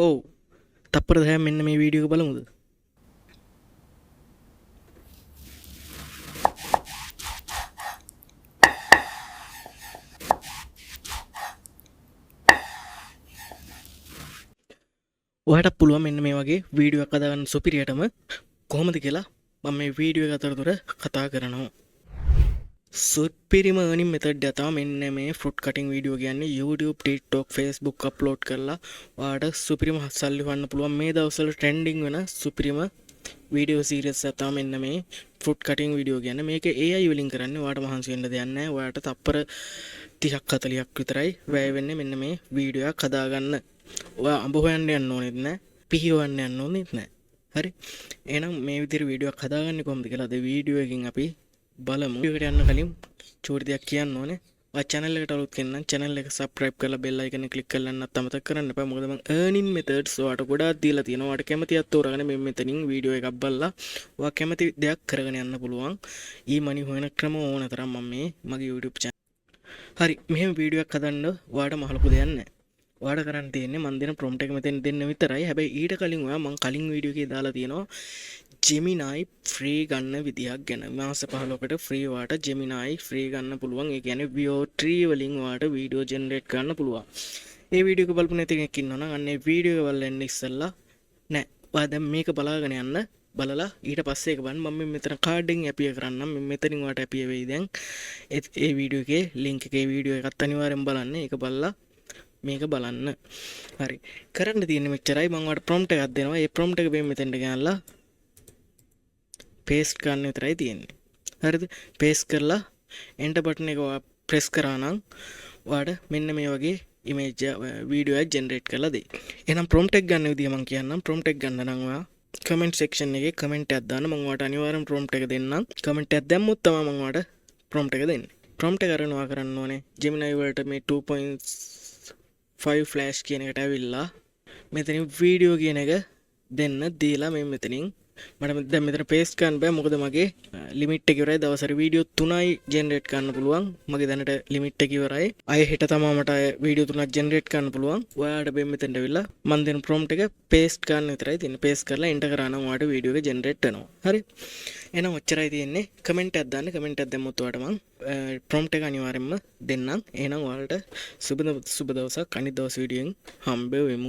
ඔව් තප්පර 10 මෙන්න මේ වීඩියෝ එක බලමුද? ඔයාලට පුළුවන් මෙන්න මේ වගේ වීඩියෝ එකක් හදාගන්න සුපිරියටම කොහොමද කියලා මම මේ වීඩියෝ එක අතරතුර කතා කරනවා. සුපිරිම earning method එක තමයි මෙන්න මේ fruit cutting වීඩියෝ කියන්නේ. YouTube, TikTok, Facebook අප්ලෝඩ් කරලා ඔයාලට සුපිරිම සල්ලි හොයන්න පුළුවන්. මේ දවස්වල trending වෙන සුපිරිම වීඩියෝ සීරීස් එක තමයි මෙන්න මේ fruit cutting වීඩියෝ කියන්නේ. මේක AI වලින් කරන්නේ. ඔයාලට මහන්සි වෙන්න දෙයක් නැහැ. ඔයාලට තප්පර 30ක් 40ක් විතරයි වැය වෙන්නේ මෙන්න මේ වීඩියෝ එකක් හදාගන්න. ඔයා අඹ හොයන්න යන්න ඕනෙත් නැහැ. පිහි හොයන්න යන්න ඕනෙත් නැහැ. හරි. එහෙනම් මේ විදිහට වීඩියෝ එකක් හදාගන්නේ කොහොමද කියලා අද වීඩියෝ එකකින් අපි බලමු. වීඩියෝ එකට යන්න කලින් චූටි දෙයක් කියන්න ඕනේ. ඔයා channel එකට අලුත් කෙනෙක් නම් channel එක subscribe කරලා bell icon එක click කරලා යන්නත් අමතක කරන්න එපා. මොකද මම earning methods ඔයාලට ගොඩාක් දීලා තියෙනවා. ඔයාලට කැමතියක් තෝරාගෙන මෙතනින් වීඩියෝ එකක් බලලා ඔයා කැමති දෙයක් කරගෙන යන්න පුළුවන්. e-money හොයන ක්‍රම ඕන තරම් මම මේ මගේ YouTube channel. හරි. මෙහෙම වීඩියෝ එකක් හදන්න ඔයාලට මහලුකු දෙයක් නැහැ. ඔයාලට කරන්න තියෙන්නේ මම දෙන prompt එක මෙතෙන් දෙන්න විතරයි. හැබැයි ඊට කලින් ඔයා මම කලින් වීඩියෝ එකේ දාලා තියෙනවා Gemini free ගන්න විදියක් ගැන. මාස 15කට free වාට Gemini free ගන්න පුළුවන්. ඒ කියන්නේ VO3 වලින් වාට වීඩියෝ ජෙනරේට් කරන්න පුළුවන්. ඒ වීඩියෝ එක බලපු නැති කෙනෙක් ඉන්නවා නම් අන්න ඒ වීඩියෝ එක බලලා ඉන්න ඉස්සෙල්ලා නෑ. ඔයා දැන් මේක බලාගෙන යන්න. බලලා ඊට පස්සේ ඒක බලන්න. මම මෙතන කාඩ් එකෙන් ඇපිය කරන්නම්. මෙතනින් වාට ඇපිය වෙයි දැන්. ඒ වීඩියෝ එකේ link එකේ වීඩියෝ එකත් අනිවාර්යෙන් බලන්න. ඒක බලලා මේක බලන්න. හරි. කරන්න තියෙන්නේ මෙච්චරයි. මම ඔයාලට prompt එකක් දෙනවා. ඒ prompt එක මෙතෙන්ට ගෙනල්ලා paste කරන්න විතරයි තියෙන්නේ. හරිද? paste කරලා enter button එක press කරා නම් ඔයාලට මෙන්න මේ වගේ image video එකක් generate කරලා දෙයි. එහෙනම් prompt එක ගන්න විදිය මම කියන්නම්. prompt එක ගන්න නම් ඔයා comment section එකේ comment එකක් දාන්න. මම ඔයාලට අනිවාර්යෙන් prompt එක දෙන්නම්. comment එකක් දැම්මොත් තමයි මම ඔයාලට prompt එක දෙන්නේ. prompt එක කරනවා කරන්න ඕනේ Gemini වලට මේ 2.5 flash කියන එකට ඇවිල්ලා මෙතනින් වීඩියෝ කියන එක දෙන්න දීලා මේ මෙතනින් මට දැන් මෙතන paste කරන්න බෑ මොකද මගේ limit එක ඉවරයි. දවසට වීඩියෝ 3යි generate කරන්න පුළුවන්. මගේ දැනට limit එක ඉවරයි. අය හෙට තමයි මට වීඩියෝ 3ක් generate කරන්න පුළුවන්. ඔයාලට බෙන් මෙතනට ඇවිල්ලා මම දෙන prompt එක paste කරන්න විතරයි තියෙන්නේ. paste කරලා enter කරා නම් ඔයාලට වීඩියෝ එක generate වෙනවා. හරි. එහෙනම් ඔච්චරයි තියෙන්නේ. comment එකක් දාන්න. comment එකක් දැම්මොත් ඔයාලට මම prompt එක අනිවාර්යෙන්ම දෙන්නම්. එහෙනම් ඔයාලට සුබ දවසක්. අනිත් දවස් වීඩියෝෙන් හම්බ වෙමු.